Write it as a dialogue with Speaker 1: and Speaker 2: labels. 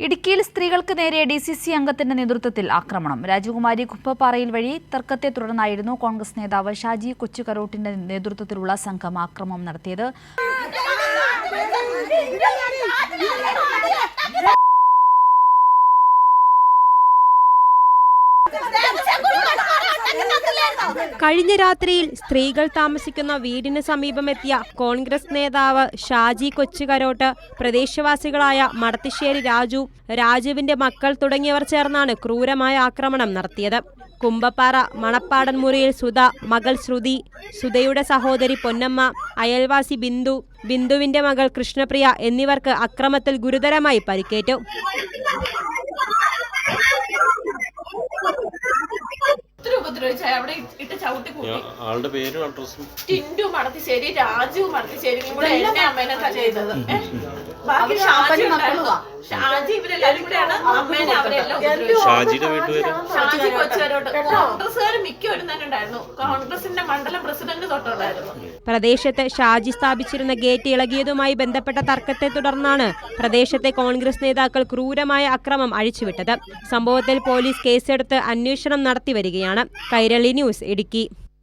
Speaker 1: ഇടുക്കിയിൽ സ്ത്രീകൾക്ക് നേരെ DCC അംഗത്തിന്റെ നേതൃത്വത്തിൽ ആക്രമണം. രാജകുമാരി കുപ്പപ്പാറയിൽ വഴി തർക്കത്തെ തുടർന്നായിരുന്നു കോൺഗ്രസ് നേതാവ് ഷാജി കൊച്ചുകരോട്ടിന്റെ നേതൃത്വത്തിലുള്ള സംഘം ആക്രമണം നടത്തിയത്.
Speaker 2: കഴിഞ്ഞ രാത്രിയിൽ സ്ത്രീകൾ താമസിക്കുന്ന വീടിന് സമീപമെത്തിയ കോൺഗ്രസ് നേതാവ് ഷാജി കൊച്ചുകരോട്ട് പ്രദേശവാസികളായ മടത്തിശ്ശേരി രാജുവിന്റെ മക്കൾ തുടങ്ങിയവർ ചേർന്നാണ് ക്രൂരമായ ആക്രമണം നടത്തിയത്. കുമ്പപ്പാറ മണപ്പാടൻ മുറിയിൽ സുധ, മകൾ ശ്രുതി, സുധയുടെ സഹോദരി പൊന്നമ്മ, അയൽവാസി ബിന്ദുവിന്റെ മകൾ കൃഷ്ണപ്രിയ എന്നിവർക്ക് അക്രമത്തിൽ ഗുരുതരമായി പരിക്കേറ്റു.
Speaker 3: ആളുടെ പേരും അഡ്രസ്സും
Speaker 4: ടിൻഡു മടത്തിശ്ശേരി, രാജു മടത്തിശ്ശേരി കൂടെ എന്നെ അമ്മേനൊക്കെ ചെയ്തത്.
Speaker 3: ഷാജിയുടെ വീട്ടുപേര്
Speaker 4: ഷാജി കൊച്ചുകരോട്ട്. കോൺഗ്രസ്സുകാർ മിക്കവരും തന്നെ ഉണ്ടായിരുന്നു. കോൺഗ്രസിന്റെ മണ്ഡലം പ്രസിഡന്റ് തൊട്ടുണ്ടായിരുന്നു.
Speaker 2: പ്രദേശത്ത് ഷാജി സ്ഥാപിച്ചിരുന്ന ഗേറ്റ് ഇളകിയതുമായി ബന്ധപ്പെട്ട തർക്കത്തെ തുടർന്നാണ് പ്രദേശത്തെ കോൺഗ്രസ് നേതാക്കൾ ക്രൂരമായ അക്രമം അഴിച്ചുവിട്ടത്. സംഭവത്തിൽ പോലീസ് കേസെടുത്ത് അന്വേഷണം നടത്തിവരികയാണ്. കൈരളി ന്യൂസ്, ഇടുക്കി.